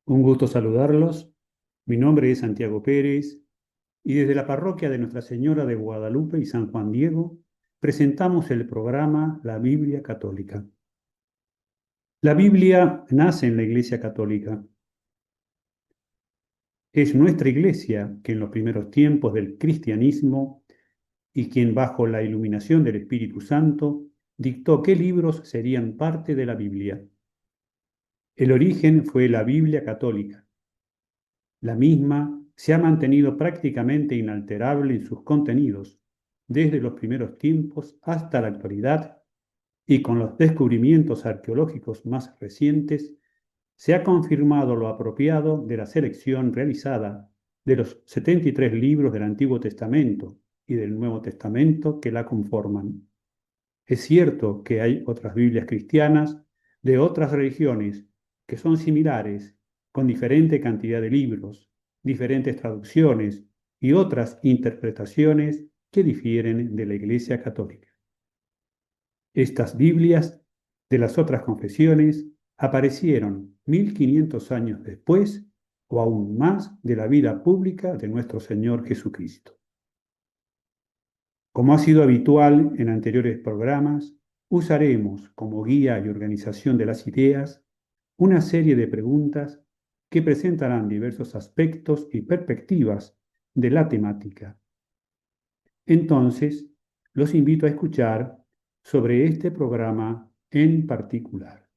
Un gusto saludarlos. Mi nombre es Santiago Pérez y desde la parroquia de Nuestra Señora de Guadalupe y San Juan Diego presentamos el programa La Biblia Católica. La Biblia nace en la Iglesia Católica. Es nuestra Iglesia que en los primeros tiempos del cristianismo y quien bajo la iluminación del Espíritu Santo dictó qué libros serían parte de la Biblia. El origen fue la Biblia católica. La misma se ha mantenido prácticamente inalterable en sus contenidos desde los primeros tiempos hasta la actualidad y con los descubrimientos arqueológicos más recientes se ha confirmado lo apropiado de la selección realizada de los 73 libros del Antiguo Testamento y del Nuevo Testamento que la conforman. Es cierto que hay otras Biblias cristianas de otras religiones que son similares, con diferente cantidad de libros, diferentes traducciones y otras interpretaciones que difieren de la Iglesia Católica. Estas Biblias de las otras confesiones aparecieron 1500 años después o aún más de la vida pública de nuestro Señor Jesucristo. Como ha sido habitual en anteriores programas, usaremos como guía y organización de las ideas una serie de preguntas que presentarán diversos aspectos y perspectivas de la temática. Entonces, los invito a escuchar sobre este programa en particular.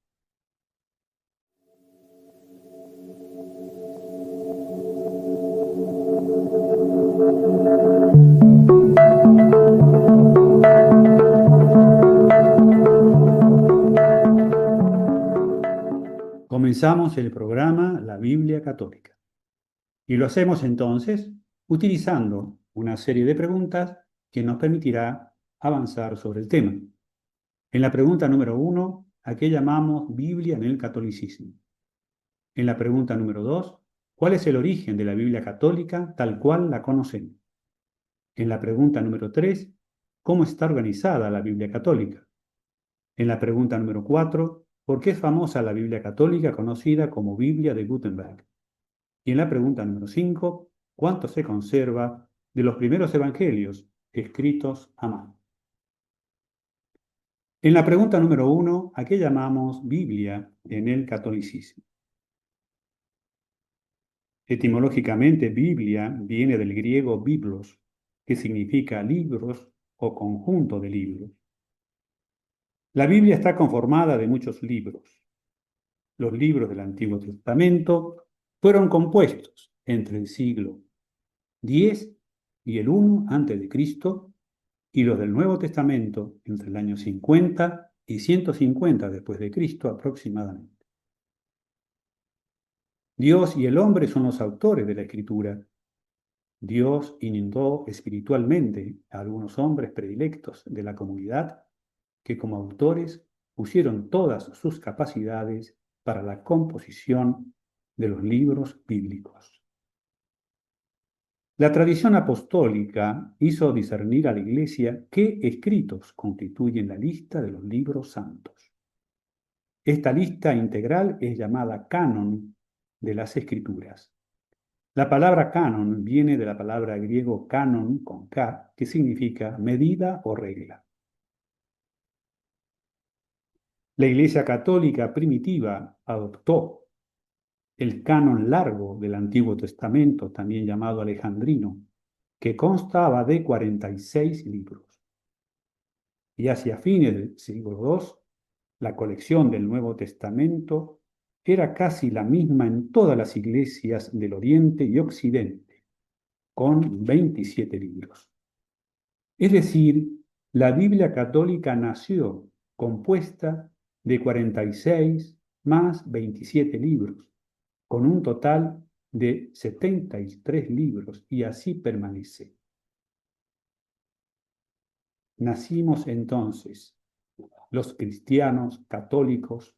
Comenzamos el programa La Biblia Católica. Y lo hacemos entonces utilizando una serie de preguntas que nos permitirá avanzar sobre el tema. En la pregunta número 1, ¿a qué llamamos Biblia en el catolicismo? En la pregunta número 2, ¿cuál es el origen de la Biblia católica tal cual la conocemos? En la pregunta número 3, ¿cómo está organizada la Biblia católica? En la pregunta número 4, ¿por qué es famosa la Biblia católica conocida como Biblia de Gutenberg? Y en la pregunta número 5, ¿cuánto se conserva de los primeros evangelios escritos a mano? En la pregunta número 1, ¿a qué llamamos Biblia en el catolicismo? Etimológicamente, Biblia viene del griego biblos, que significa libros o conjunto de libros. La Biblia está conformada de muchos libros. Los libros del Antiguo Testamento fueron compuestos entre el siglo X y el I a.C., y los del Nuevo Testamento entre el año 50 y 150 después de Cristo aproximadamente. Dios y el hombre son los autores de la Escritura. Dios inundó espiritualmente a algunos hombres predilectos de la comunidad que como autores pusieron todas sus capacidades para la composición de los libros bíblicos. La tradición apostólica hizo discernir a la Iglesia qué escritos constituyen la lista de los libros santos. Esta lista integral es llamada canon de las Escrituras. La palabra canon viene de la palabra griego canon con K, que significa medida o regla. La Iglesia Católica primitiva adoptó el canon largo del Antiguo Testamento, también llamado alejandrino, que constaba de 46 libros. Y hacia fines del siglo II, la colección del Nuevo Testamento era casi la misma en todas las iglesias del Oriente y Occidente, con 27 libros. Es decir, la Biblia católica nació compuesta de 46 más 27 libros, con un total de 73 libros, y así permanece. Nacimos entonces, los cristianos católicos,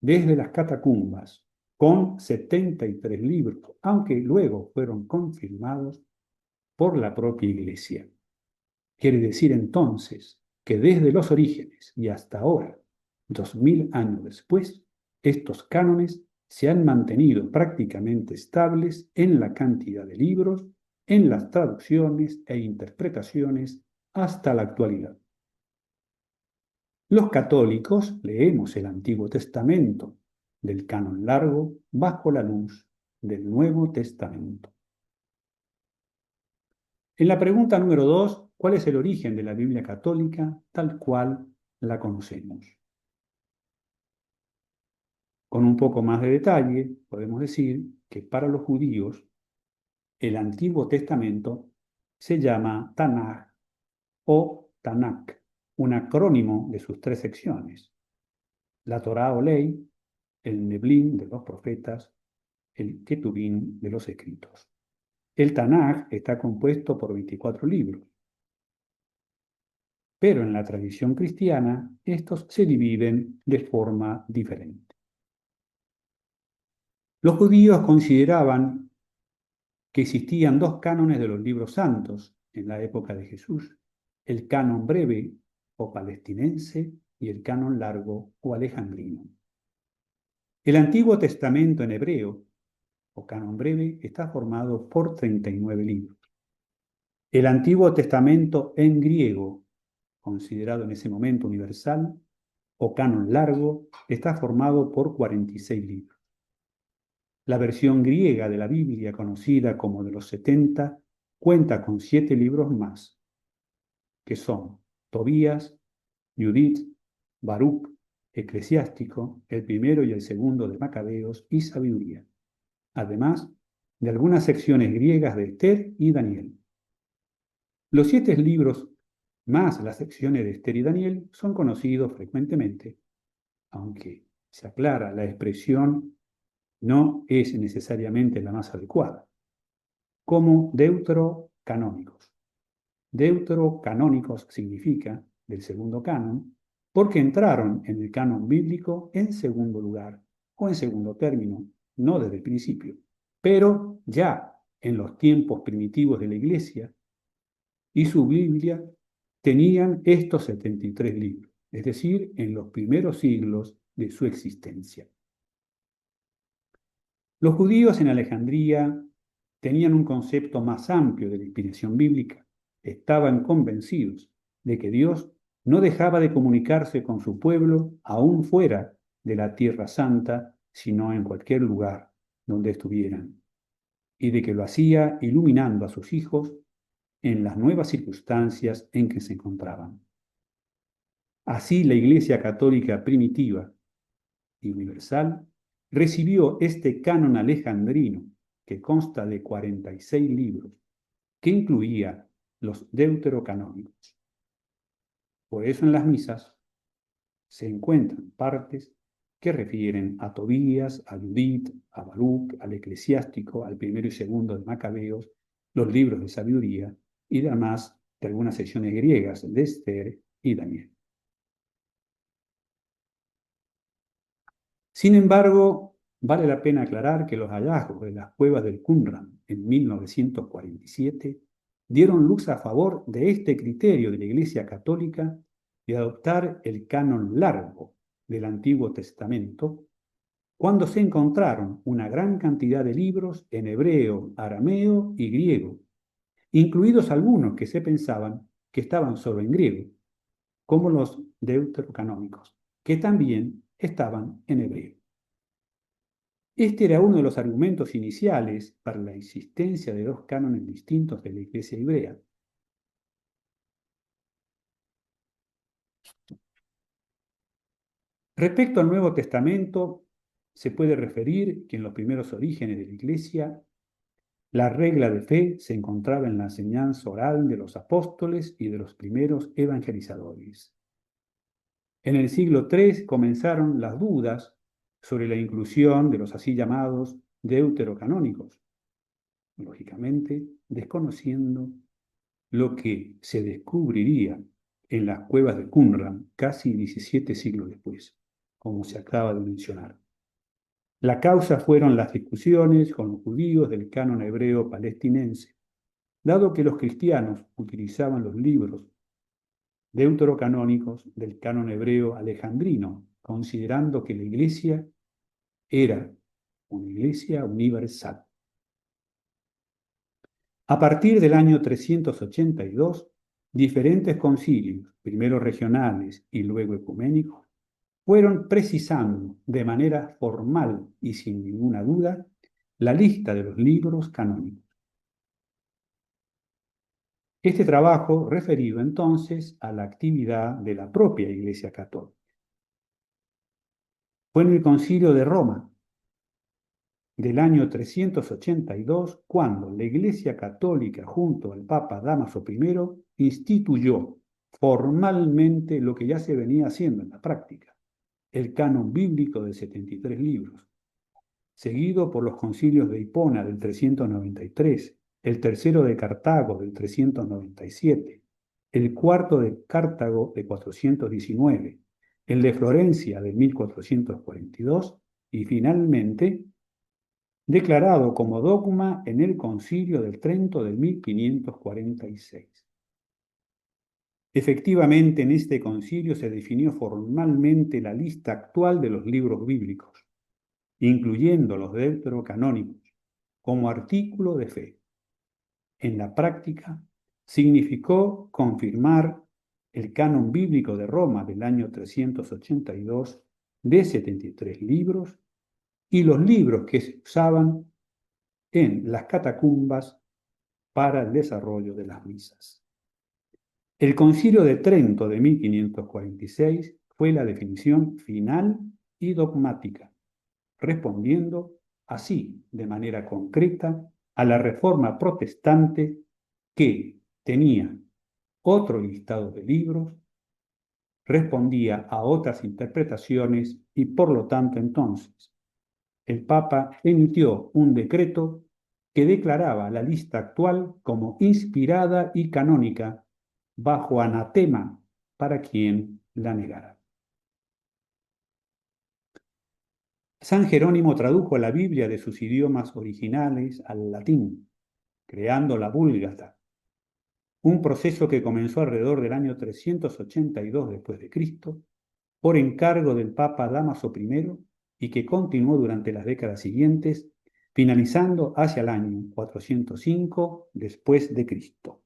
desde las catacumbas, con 73 libros, aunque luego fueron confirmados por la propia Iglesia. Quiere decir entonces que desde los orígenes y hasta ahora, 2000 años después, estos cánones se han mantenido prácticamente estables en la cantidad de libros, en las traducciones e interpretaciones hasta la actualidad. Los católicos leemos el Antiguo Testamento del canon largo bajo la luz del Nuevo Testamento. En la pregunta número 2, ¿cuál es el origen de la Biblia católica tal cual la conocemos? Con un poco más de detalle, podemos decir que para los judíos el Antiguo Testamento se llama Tanaj o Tanakh, un acrónimo de sus tres secciones: la Torá o ley, el Neblín de los profetas, el Ketubín de los escritos. El Tanaj está compuesto por 24 libros, pero en la tradición cristiana estos se dividen de forma diferente. Los judíos consideraban que existían dos cánones de los libros santos en la época de Jesús: el canon breve o palestinense y el canon largo o alejandrino. El Antiguo Testamento en hebreo o canon breve está formado por 39 libros. El Antiguo Testamento en griego, considerado en ese momento universal, o canon largo, está formado por 46 libros. La versión griega de la Biblia, conocida como de los 70, cuenta con 7 libros más, que son Tobías, Judith, Baruch, Eclesiástico, el primero y el segundo de Macabeos y Sabiduría, además de algunas secciones griegas de Esther y Daniel. Los 7 libros más las secciones de Esther y Daniel son conocidos frecuentemente, aunque se aclara la expresión no es necesariamente la más adecuada, como deuterocanónicos. Deuterocanónicos significa del segundo canon, porque entraron en el canon bíblico en segundo lugar o en segundo término, no desde el principio, pero ya en los tiempos primitivos de la Iglesia y su Biblia tenían estos 73 libros, es decir, en los primeros siglos de su existencia. Los judíos en Alejandría tenían un concepto más amplio de la inspiración bíblica. Estaban convencidos de que Dios no dejaba de comunicarse con su pueblo aún fuera de la Tierra Santa, sino en cualquier lugar donde estuvieran, y de que lo hacía iluminando a sus hijos en las nuevas circunstancias en que se encontraban. Así, la Iglesia Católica primitiva y universal recibió este canon alejandrino, que consta de 46 libros, que incluía los deuterocanónicos. Por eso en las misas se encuentran partes que refieren a Tobías, a Judith, a Baruch, al Eclesiástico, al primero y segundo de Macabeos, los libros de sabiduría y además de algunas secciones griegas de Esther y Daniel. Sin embargo, vale la pena aclarar que los hallazgos de las cuevas del Qumran en 1947 dieron luz a favor de este criterio de la Iglesia Católica de adoptar el canon largo del Antiguo Testamento, cuando se encontraron una gran cantidad de libros en hebreo, arameo y griego, incluidos algunos que se pensaban que estaban solo en griego, como los deuterocanónicos, que también estaban en hebreo. Este era uno de los argumentos iniciales para la existencia de dos cánones distintos de la Iglesia hebrea. Respecto al Nuevo Testamento, se puede referir que en los primeros orígenes de la Iglesia, la regla de fe se encontraba en la enseñanza oral de los apóstoles y de los primeros evangelizadores. En el siglo III comenzaron las dudas sobre la inclusión de los así llamados deuterocanónicos, lógicamente desconociendo lo que se descubriría en las cuevas de Qumran casi 17 siglos después, como se acaba de mencionar. La causa fueron las discusiones con los judíos del canon hebreo palestinense, dado que los cristianos utilizaban los libros deuterocanónicos del canon hebreo alejandrino, considerando que la Iglesia era una iglesia universal. A partir del año 382, diferentes concilios, primero regionales y luego ecuménicos, fueron precisando de manera formal y sin ninguna duda la lista de los libros canónicos. Este trabajo referido entonces a la actividad de la propia Iglesia Católica. Fue en el Concilio de Roma del año 382 cuando la Iglesia Católica junto al Papa Dámaso I instituyó formalmente lo que ya se venía haciendo en la práctica, el canon bíblico de 73 libros, seguido por los concilios de Hipona del 393, el tercero de Cartago del 397, el cuarto de Cartago de 419, el de Florencia de 1442 y finalmente declarado como dogma en el Concilio del Trento de 1546. Efectivamente, en este concilio se definió formalmente la lista actual de los libros bíblicos, incluyendo los deuterocanónicos, como artículo de fe. En la práctica, significó confirmar el canon bíblico de Roma del año 382 de 73 libros y los libros que se usaban en las catacumbas para el desarrollo de las misas. El Concilio de Trento de 1546 fue la definición final y dogmática, respondiendo así de manera concreta a la reforma protestante que tenía otro listado de libros, respondía a otras interpretaciones y por lo tanto entonces el Papa emitió un decreto que declaraba la lista actual como inspirada y canónica bajo anatema para quien la negara. San Jerónimo tradujo la Biblia de sus idiomas originales al latín, creando la Vulgata, un proceso que comenzó alrededor del año 382 después de Cristo, por encargo del Papa Dámaso I y que continuó durante las décadas siguientes, finalizando hacia el año 405 después de Cristo.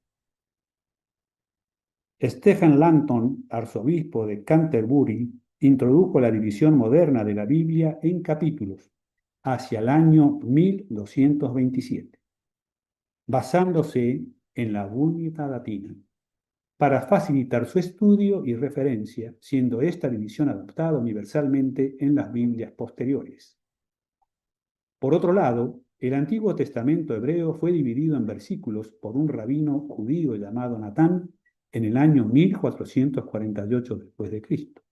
Stephen Langton, arzobispo de Canterbury, introdujo la división moderna de la Biblia en capítulos hacia el año 1227, basándose en la Vulgata latina, para facilitar su estudio y referencia, siendo esta división adoptada universalmente en las Biblias posteriores. Por otro lado, el Antiguo Testamento hebreo fue dividido en versículos por un rabino judío llamado Natán en el año 1448 después de Cristo.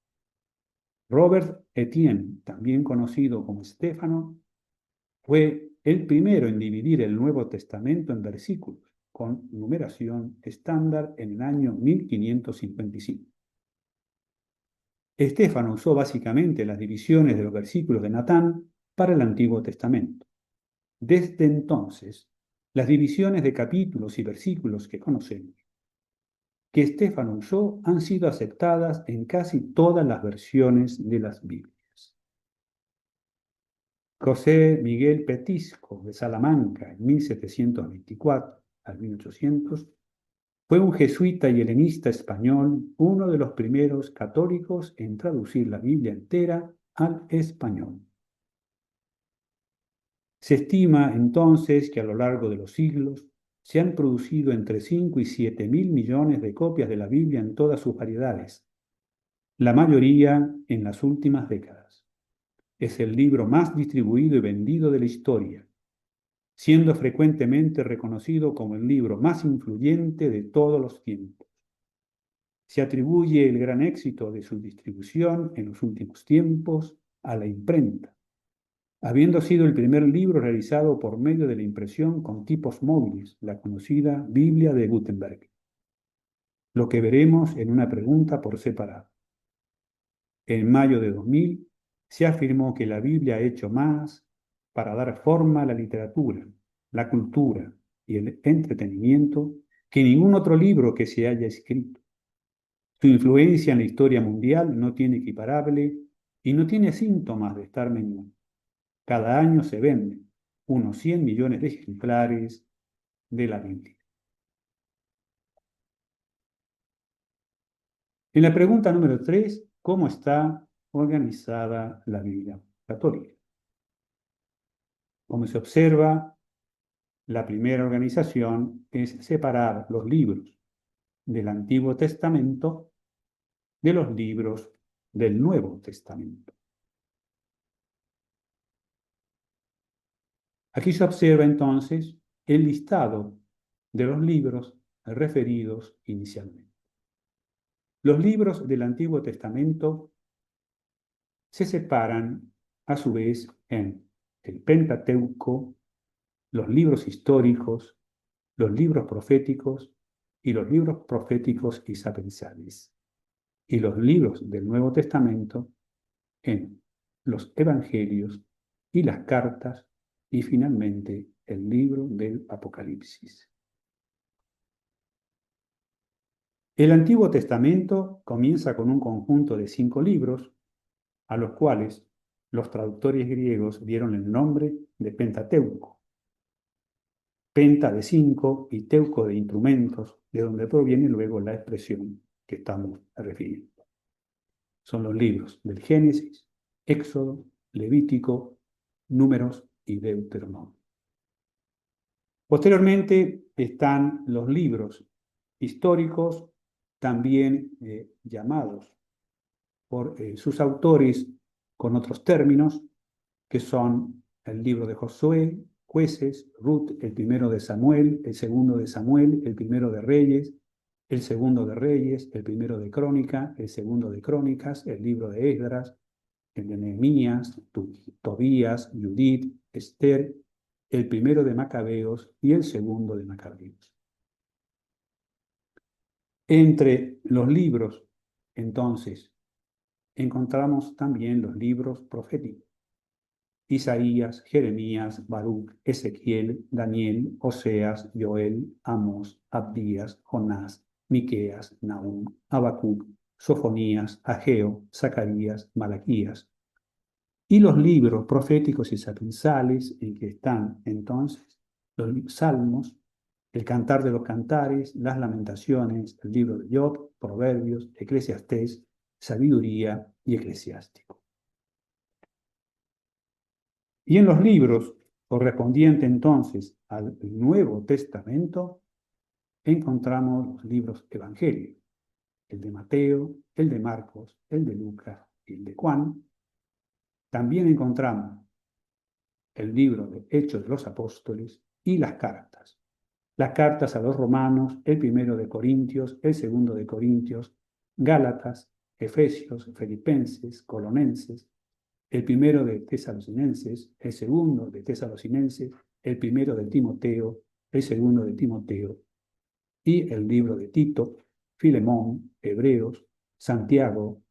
Robert Etienne, también conocido como Estéfano, fue el primero en dividir el Nuevo Testamento en versículos con numeración estándar en el año 1555. Estéfano usó básicamente las divisiones de los versículos de Natán para el Antiguo Testamento. Desde entonces, las divisiones de capítulos y versículos que conocemos, que Estéfano usó, han sido aceptadas en casi todas las versiones de las Biblias. José Miguel Petisco, de Salamanca, en 1724 al 1800, fue un jesuita y helenista español, uno de los primeros católicos en traducir la Biblia entera al español. Se estima entonces que a lo largo de los siglos se han producido entre 5 y 7 mil millones de copias de la Biblia en todas sus variedades, la mayoría en las últimas décadas. Es el libro más distribuido y vendido de la historia, siendo frecuentemente reconocido como el libro más influyente de todos los tiempos. Se atribuye el gran éxito de su distribución en los últimos tiempos a la imprenta, habiendo sido el primer libro realizado por medio de la impresión con tipos móviles, la conocida Biblia de Gutenberg. Lo que veremos en una pregunta por separado. En mayo de 2000 se afirmó que la Biblia ha hecho más para dar forma a la literatura, la cultura y el entretenimiento que ningún otro libro que se haya escrito. Su influencia en la historia mundial no tiene equiparable y no tiene síntomas de estar menguando. Cada año se venden unos 100 millones de ejemplares de la Biblia. En la pregunta número 3, ¿cómo está organizada la Biblia católica? Como se observa, la primera organización es separar los libros del Antiguo Testamento de los libros del Nuevo Testamento. Aquí se observa entonces el listado de los libros referidos inicialmente. Los libros del Antiguo Testamento se separan a su vez en el Pentateuco, los libros históricos, los libros proféticos y los libros proféticos y sapienciales, y los libros del Nuevo Testamento en los evangelios y las cartas, y finalmente el libro del Apocalipsis. El Antiguo Testamento comienza con un conjunto de 5 libros, a los cuales los traductores griegos dieron el nombre de Pentateuco. Penta de 5 y teuco de instrumentos, de donde proviene luego la expresión que estamos refiriendo. Son los libros del Génesis, Éxodo, Levítico, Números y Deuteronomio. Posteriormente están los libros históricos, también llamados por sus autores con otros términos, que son el libro de Josué, Jueces, Ruth, el primero de Samuel, el segundo de Samuel, el primero de Reyes, el segundo de Reyes, el primero de Crónica, el segundo de Crónicas, el libro de Esdras, el de Nehemías, Tobías, Judith, Esther, el primero de Macabeos y el segundo de Macabeos. Entre los libros, entonces, encontramos también los libros proféticos: Isaías, Jeremías, Baruch, Ezequiel, Daniel, Oseas, Joel, Amós, Abdías, Jonás, Miqueas, Nahum, Habacuc, Sofonías, Ageo, Zacarías, Malaquías. Y los libros proféticos y sapiensales, en que están entonces los salmos, el Cantar de los Cantares, las Lamentaciones, el libro de Job, Proverbios, Eclesiastés, Sabiduría y Eclesiástico. Y en los libros correspondientes entonces al Nuevo Testamento, encontramos los libros evangélicos: el de Mateo, el de Marcos, el de Lucas y el de Juan. También encontramos el libro de Hechos de los Apóstoles y las cartas. Las cartas a los romanos, el primero de Corintios, el segundo de Corintios, Gálatas, Efesios, Filipenses, Colonenses, el primero de Tesalonicenses, el segundo de Tesalonicenses, el primero de Timoteo, el segundo de Timoteo, y el libro de Tito, Filemón, Hebreos, Santiago,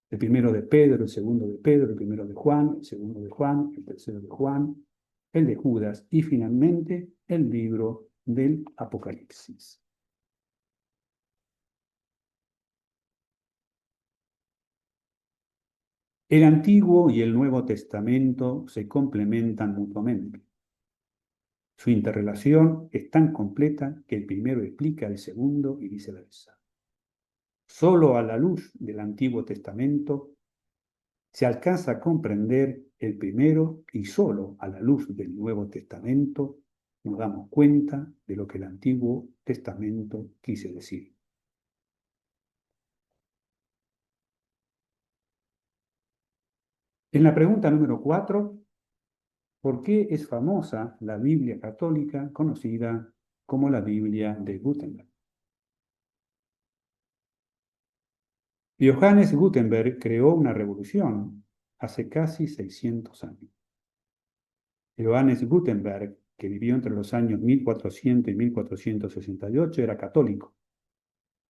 el primero de Pedro, el segundo de Pedro, el primero de Juan, el segundo de Juan, el tercero de Juan, el de Judas y finalmente el libro del Apocalipsis. El Antiguo y el Nuevo Testamento se complementan mutuamente. Su interrelación es tan completa que el primero explica al segundo y viceversa. Solo a la luz del Antiguo Testamento se alcanza a comprender el primero, y solo a la luz del Nuevo Testamento nos damos cuenta de lo que el Antiguo Testamento quise decir. En la pregunta número 4, ¿por qué es famosa la Biblia católica conocida como la Biblia de Gutenberg? Johannes Gutenberg creó una revolución hace casi 600 años. Johannes Gutenberg, que vivió entre los años 1400 y 1468, era católico.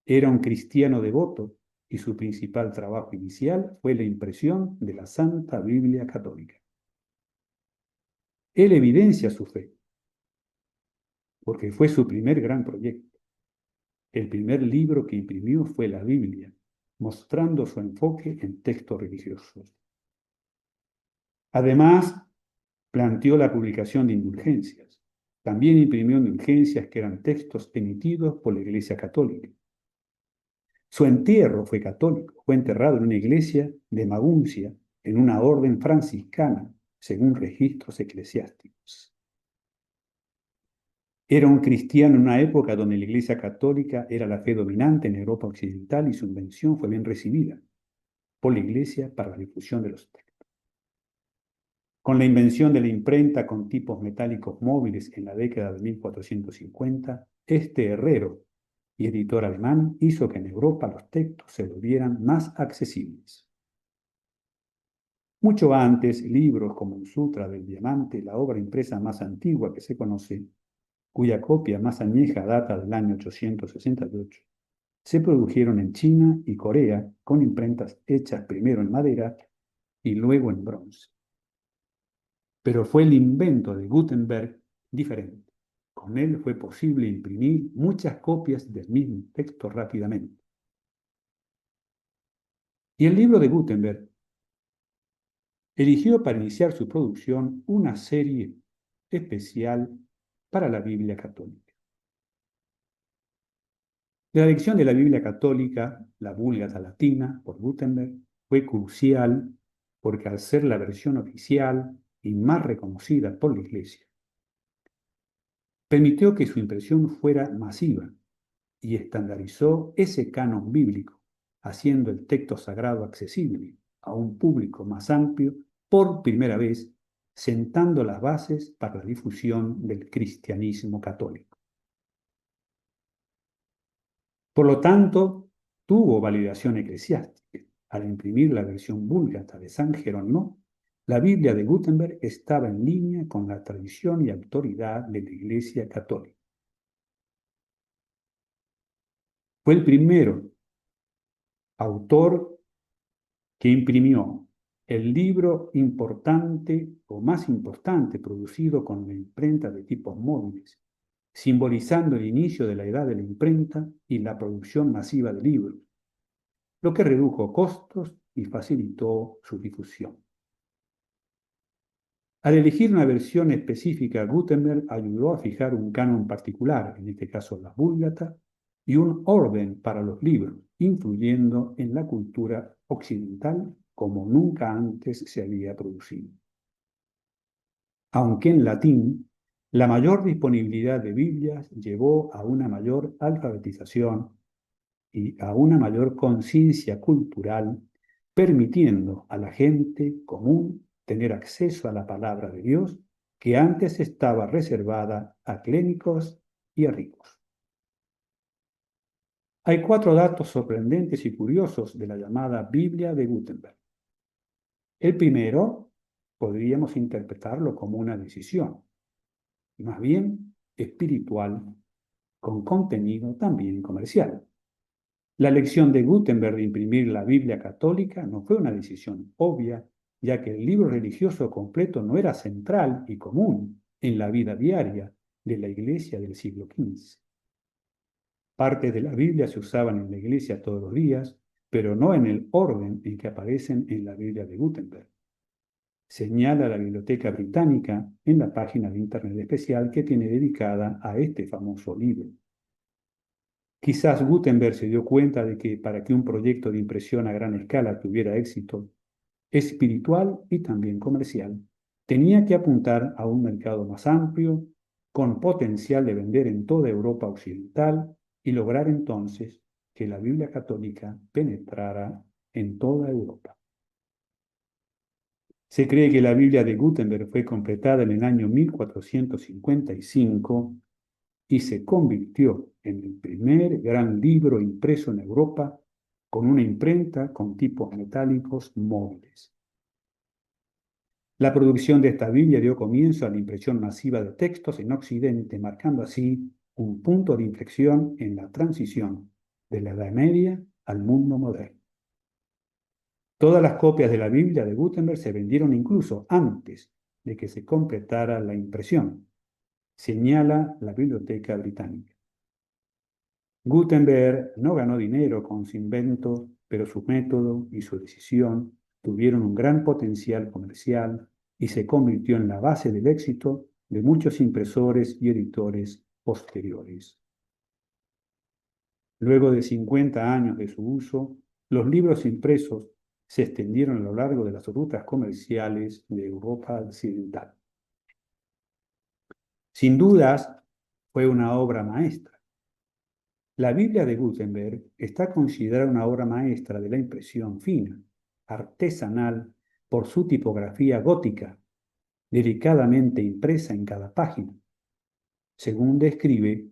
Era un cristiano devoto y su principal trabajo inicial fue la impresión de la Santa Biblia Católica. Él evidencia su fe, porque fue su primer gran proyecto. El primer libro que imprimió fue la Biblia, mostrando su enfoque en textos religiosos. Además, Planteó la publicación de indulgencias. También imprimió indulgencias que eran textos emitidos por la Iglesia Católica. Su entierro fue católico, fue enterrado en una iglesia de Maguncia, en una orden franciscana, según registros eclesiásticos. Era un cristiano en una época donde la Iglesia Católica era la fe dominante en Europa Occidental y su invención fue bien recibida por la Iglesia para la difusión de los textos. Con la invención de la imprenta con tipos metálicos móviles en la década de 1450, este herrero y editor alemán hizo que en Europa los textos se volvieran más accesibles. Mucho antes, libros como el Sutra del Diamante, la obra impresa más antigua que se conoce, cuya copia más añeja data del año 868, se produjeron en China y Corea con imprentas hechas primero en madera y luego en bronce. Pero fue el invento de Gutenberg diferente. Con él fue posible imprimir muchas copias del mismo texto rápidamente. Y el libro de Gutenberg eligió para iniciar su producción una serie especial para la Biblia católica. La elección de la Biblia católica, la Vulgata latina, por Gutenberg, fue crucial porque al ser la versión oficial y más reconocida por la Iglesia, permitió que su impresión fuera masiva y estandarizó ese canon bíblico, haciendo el texto sagrado accesible a un público más amplio por primera vez, sentando las bases para la difusión del cristianismo católico. Por lo tanto, tuvo validación eclesiástica. Al imprimir la versión búlgara de San Jerónimo, la Biblia de Gutenberg estaba en línea con la tradición y autoridad de la Iglesia católica. Fue el primero autor que imprimió el libro importante o más importante producido con la imprenta de tipos móviles, simbolizando el inicio de la edad de la imprenta y la producción masiva de libros, lo que redujo costos y facilitó su difusión. Al elegir una versión específica, Gutenberg ayudó a fijar un canon particular, en este caso la Vulgata, y un orden para los libros, influyendo en la cultura occidental como nunca antes se había producido. Aunque en latín, la mayor disponibilidad de Biblias llevó a una mayor alfabetización y a una mayor conciencia cultural, permitiendo a la gente común tener acceso a la palabra de Dios que antes estaba reservada a clérigos y a ricos. Hay 4 datos sorprendentes y curiosos de la llamada Biblia de Gutenberg. El primero podríamos interpretarlo como una decisión, más bien espiritual, con contenido también comercial. La elección de Gutenberg de imprimir la Biblia católica no fue una decisión obvia, ya que el libro religioso completo no era central y común en la vida diaria de la Iglesia del siglo XV. Partes de la Biblia se usaban en la Iglesia todos los días, pero no en el orden en que aparecen en la Biblia de Gutenberg. Señala la Biblioteca Británica en la página de Internet especial que tiene dedicada a este famoso libro. Quizás Gutenberg se dio cuenta de que para que un proyecto de impresión a gran escala tuviera éxito espiritual y también comercial, tenía que apuntar a un mercado más amplio, con potencial de vender en toda Europa occidental y lograr entonces que la Biblia católica penetrara en toda Europa. Se cree que la Biblia de Gutenberg fue completada en el año 1455 y se convirtió en el primer gran libro impreso en Europa con una imprenta con tipos metálicos móviles. La producción de esta Biblia dio comienzo a la impresión masiva de textos en Occidente, marcando así un punto de inflexión en la transición de la Edad Media al mundo moderno. Todas las copias de la Biblia de Gutenberg se vendieron incluso antes de que se completara la impresión, señala la Biblioteca Británica. Gutenberg no ganó dinero con su invento, pero su método y su decisión tuvieron un gran potencial comercial y se convirtió en la base del éxito de muchos impresores y editores posteriores. Luego de 50 años de su uso, los libros impresos se extendieron a lo largo de las rutas comerciales de Europa occidental. Sin dudas, fue una obra maestra. La Biblia de Gutenberg está considerada una obra maestra de la impresión fina, artesanal, por su tipografía gótica, delicadamente impresa en cada página, según describe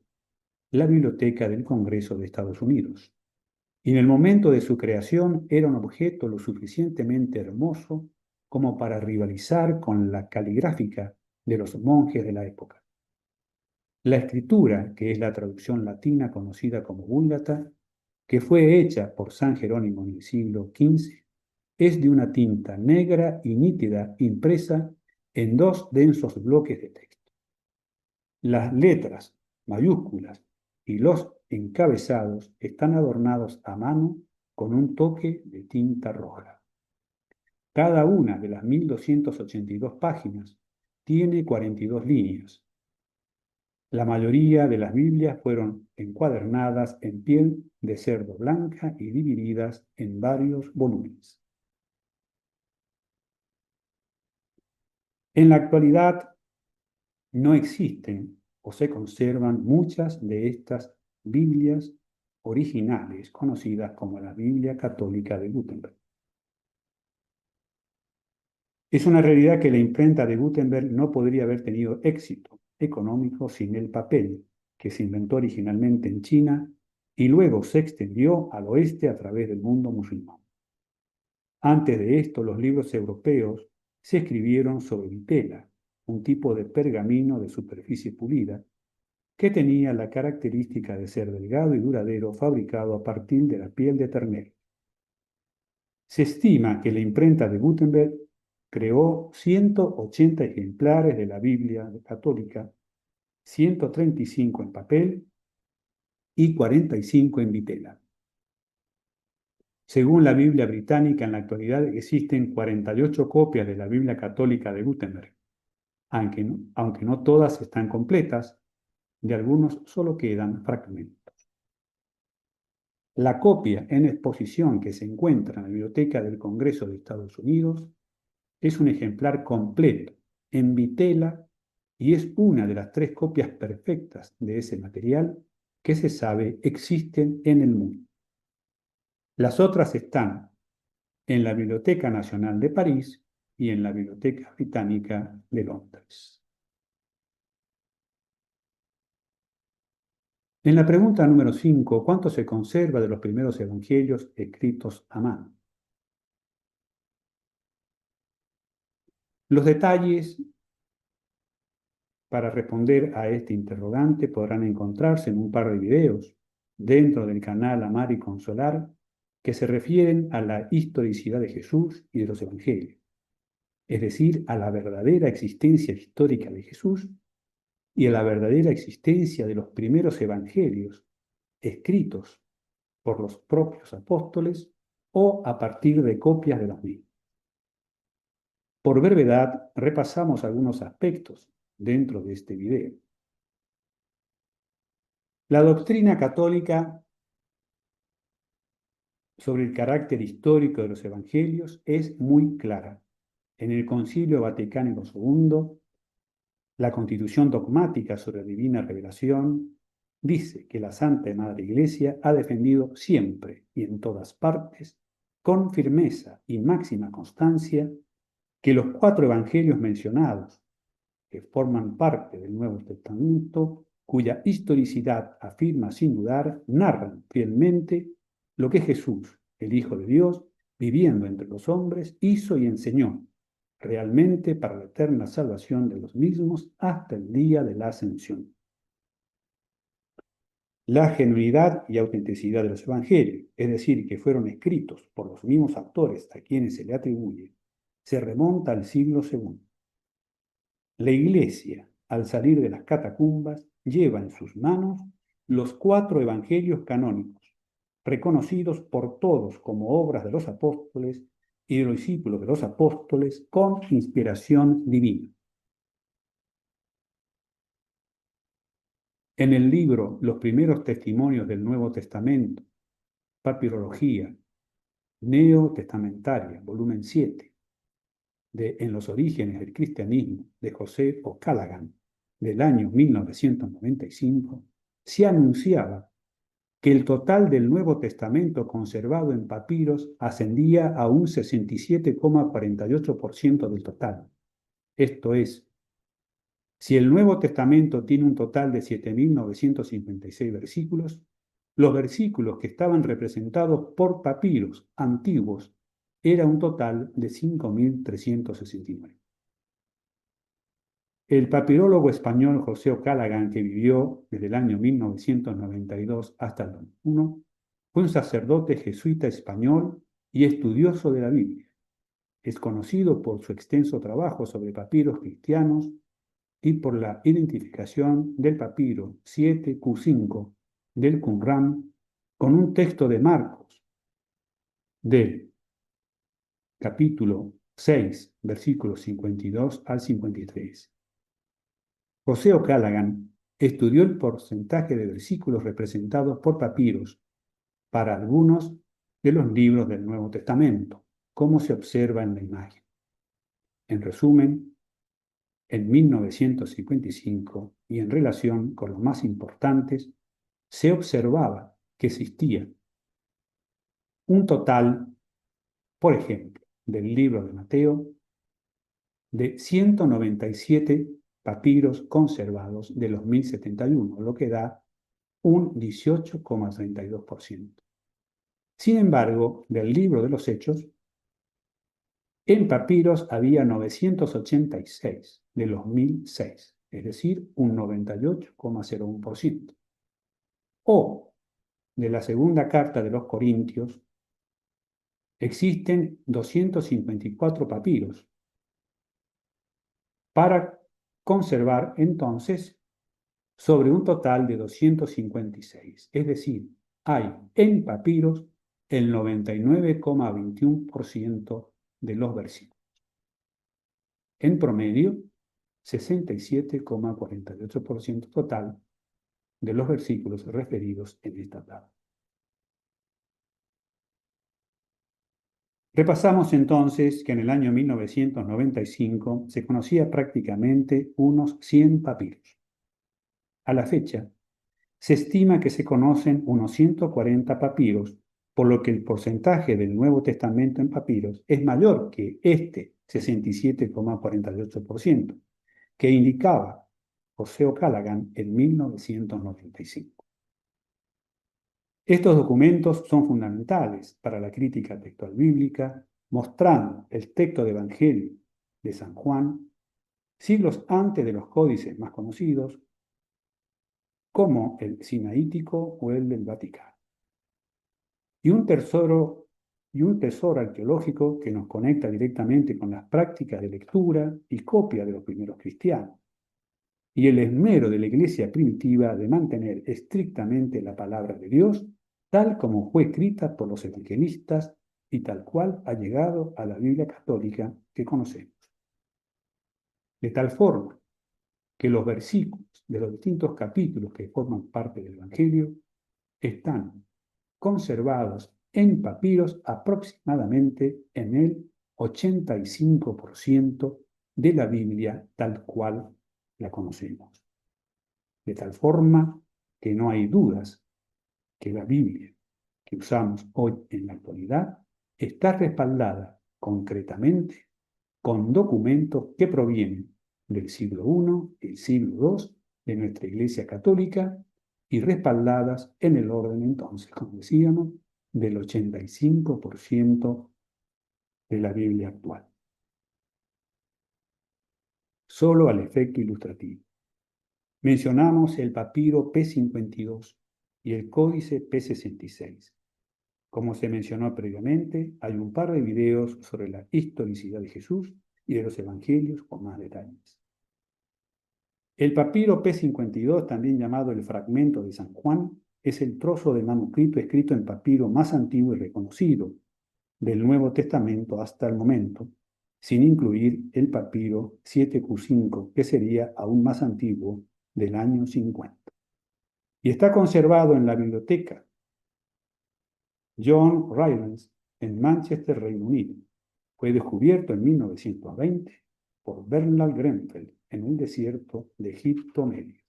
la Biblioteca del Congreso de Estados Unidos. Y en el momento de su creación era un objeto lo suficientemente hermoso como para rivalizar con la caligráfica de los monjes de la época. La escritura, que es la traducción latina conocida como Vulgata, que fue hecha por San Jerónimo en el siglo XV, es de una tinta negra y nítida impresa en dos densos bloques de texto. Las letras mayúsculas y los encabezados están adornados a mano con un toque de tinta roja. Cada una de las 1282 páginas tiene 42 líneas. La mayoría de las Biblias fueron encuadernadas en piel de cerdo blanca y divididas en varios volúmenes. En la actualidad no existen o se conservan muchas de estas Biblias originales, conocidas como la Biblia Católica de Gutenberg. Es una realidad que la imprenta de Gutenberg no podría haber tenido éxito económico sin el papel, que se inventó originalmente en China y luego se extendió al oeste a través del mundo musulmán. Antes de esto, los libros europeos se escribieron sobre vitela, un tipo de pergamino de superficie pulida, que tenía la característica de ser delgado y duradero, fabricado a partir de la piel de ternero. Se estima que la imprenta de Gutenberg creó 180 ejemplares de la Biblia católica, 135 en papel y 45 en vitela. Según la Biblia británica, en la actualidad existen 48 copias de la Biblia católica de Gutenberg, aunque no todas están completas, de algunos solo quedan fragmentos. La copia en exposición que se encuentra en la Biblioteca del Congreso de Estados Unidos es un ejemplar completo, en vitela, y es una de las 3 copias perfectas de ese material que se sabe existen en el mundo. Las otras están en la Biblioteca Nacional de París y en la Biblioteca Británica de Londres. En la pregunta número 5, ¿cuánto se conserva de los primeros evangelios escritos a mano? Los detalles para responder a este interrogante podrán encontrarse en un par de videos dentro del canal Amar y Consolar que se refieren a la historicidad de Jesús y de los evangelios, es decir, a la verdadera existencia histórica de Jesús y a la verdadera existencia de los primeros evangelios escritos por los propios apóstoles o a partir de copias de los mismos. Por brevedad, repasamos algunos aspectos dentro de este video. La doctrina católica sobre el carácter histórico de los evangelios es muy clara. En el Concilio Vaticano II, la Constitución dogmática sobre la divina revelación dice que la Santa Madre Iglesia ha defendido siempre y en todas partes, con firmeza y máxima constancia, que los 4 evangelios mencionados, que forman parte del Nuevo Testamento, cuya historicidad afirma sin dudar, narran fielmente lo que Jesús, el Hijo de Dios, viviendo entre los hombres, hizo y enseñó, realmente para la eterna salvación de los mismos hasta el día de la ascensión. La genuinidad y autenticidad de los evangelios, es decir, que fueron escritos por los mismos autores a quienes se le atribuye, se remonta al siglo II. La Iglesia, al salir de las catacumbas, lleva en sus manos los 4 evangelios canónicos, reconocidos por todos como obras de los apóstoles y de los discípulos de los apóstoles con inspiración divina. En el libro Los primeros testimonios del Nuevo Testamento, Papirología Neotestamentaria, volumen 7, de En los orígenes del cristianismo, de José O'Callaghan, del año 1995, se anunciaba que el total del Nuevo Testamento conservado en papiros ascendía a un 67,48% del total. Esto es, si el Nuevo Testamento tiene un total de 7.956 versículos, los versículos que estaban representados por papiros antiguos era un total de 5.369. El papirólogo español José O'Callaghan, que vivió desde el año 1992 hasta el 2001, fue un sacerdote jesuita español y estudioso de la Biblia. Es conocido por su extenso trabajo sobre papiros cristianos y por la identificación del papiro 7Q5 del Qumran con un texto de Marcos del capítulo 6, versículos 52 al 53. José O'Callaghan estudió el porcentaje de versículos representados por papiros para algunos de los libros del Nuevo Testamento, como se observa en la imagen. En resumen, en 1955 y en relación con los más importantes, se observaba que existía un total, por ejemplo, del libro de Mateo, de 197 papiros conservados de los 1071, lo que da un 18,32%. Sin embargo, del libro de los Hechos, en papiros había 986 de los 1006, es decir, un 98,01%. O de la segunda carta de los Corintios, existen 254 papiros para conservar entonces sobre un total de 256. Es decir, hay en papiros el 99,21% de los versículos. En promedio, 67,48% total de los versículos referidos en esta tabla. Repasamos entonces que en el año 1995 se conocía prácticamente unos 100 papiros. A la fecha, se estima que se conocen unos 140 papiros, por lo que el porcentaje del Nuevo Testamento en papiros es mayor que este 67,48%, que indicaba José O'Callaghan en 1995. Estos documentos son fundamentales para la crítica textual bíblica, mostrando el texto de Evangelio de San Juan, siglos antes de los códices más conocidos, como el Sinaítico o el del Vaticano. Y un tesoro arqueológico que nos conecta directamente con las prácticas de lectura y copia de los primeros cristianos, y el esmero de la iglesia primitiva de mantener estrictamente la palabra de Dios, tal como fue escrita por los evangelistas y tal cual ha llegado a la Biblia católica que conocemos. De tal forma que los versículos de los distintos capítulos que forman parte del Evangelio están conservados en papiros aproximadamente en el 85% de la Biblia tal cual la conocemos. De tal forma que no hay dudas que la Biblia que usamos hoy en la actualidad está respaldada concretamente con documentos que provienen del siglo I y el siglo II de nuestra Iglesia Católica y respaldadas en el orden entonces, como decíamos, del 85% de la Biblia actual. Solo al efecto ilustrativo. Mencionamos el papiro P52 y el códice P66. Como se mencionó previamente, hay un par de videos sobre la historicidad de Jesús y de los evangelios con más detalles. El papiro P52, también llamado el fragmento de San Juan, es el trozo de manuscrito escrito en papiro más antiguo y reconocido, del Nuevo Testamento hasta el momento, sin incluir el papiro 7Q5, que sería aún más antiguo, del año 50. Y está conservado en la biblioteca John Rylands en Manchester, Reino Unido. Fue descubierto en 1920 por Bernard Grenfell en el desierto de Egipto Medio.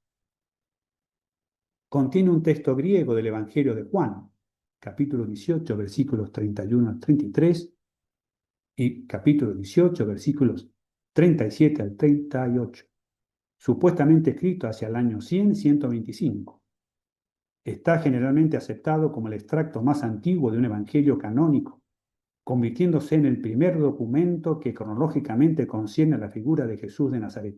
Contiene un texto griego del Evangelio de Juan, capítulo 18, versículos 31 al 33, y capítulo 18, versículos 37 al 38, supuestamente escrito hacia el año 100-125. Está generalmente aceptado como el extracto más antiguo de un evangelio canónico, convirtiéndose en el primer documento que cronológicamente concierne a la figura de Jesús de Nazaret.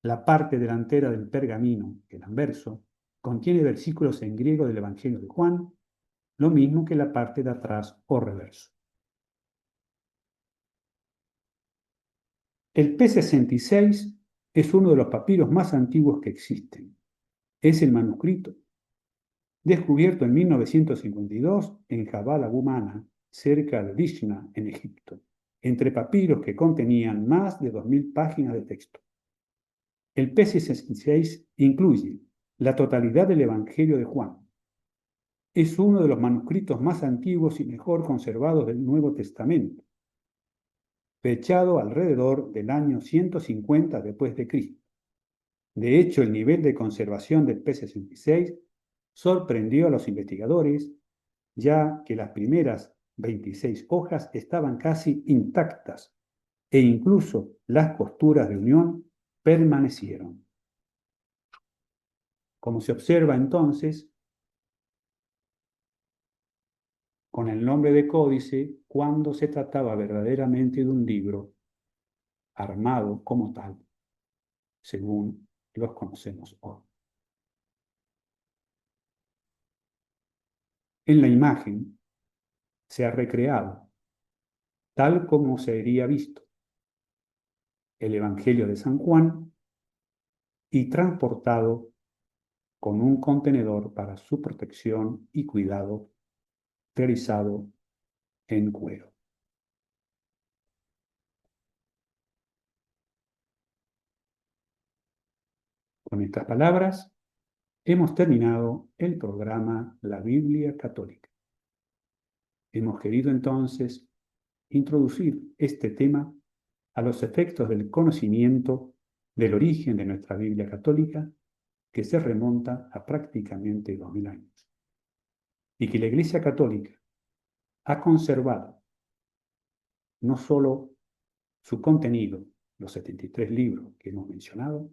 La parte delantera del pergamino, el anverso, contiene versículos en griego del Evangelio de Juan, lo mismo que la parte de atrás o reverso. El P66 es uno de los papiros más antiguos que existen. Es el manuscrito, descubierto en 1952 en Jabal Abu Mana, cerca de Dishna, en Egipto, entre papiros que contenían más de 2000 páginas de texto. El P66 incluye la totalidad del Evangelio de Juan. Es uno de los manuscritos más antiguos y mejor conservados del Nuevo Testamento, fechado alrededor del año 150 después de Cristo. De hecho, el nivel de conservación del P66 sorprendió a los investigadores, ya que las primeras 26 hojas estaban casi intactas e incluso las costuras de unión permanecieron. Como se observa entonces, con el nombre de códice, cuando se trataba verdaderamente de un libro armado como tal, según los conocemos hoy. En la imagen se ha recreado, tal como se habría visto, el Evangelio de San Juan y transportado con un contenedor para su protección y cuidado realizado en cuero. Con estas palabras, hemos terminado el programa La Biblia Católica. Hemos querido entonces introducir este tema a los efectos del conocimiento del origen de nuestra Biblia Católica, que se remonta a prácticamente 2000 años, y que la Iglesia Católica ha conservado no solo su contenido, los 73 libros que hemos mencionado,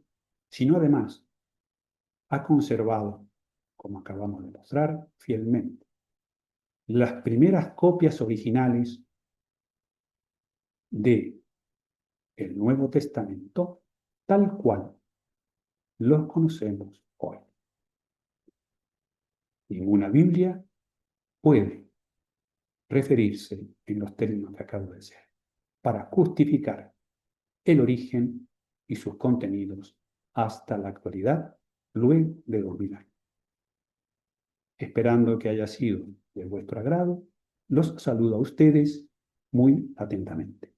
sino además ha conservado, como acabamos de mostrar, fielmente las primeras copias originales de el Nuevo Testamento tal cual los conocemos hoy. Ninguna Biblia puede referirse en los términos que acabo de decir para justificar el origen y sus contenidos hasta la actualidad, luego de 2000 años. Esperando que haya sido de vuestro agrado, los saludo a ustedes muy atentamente.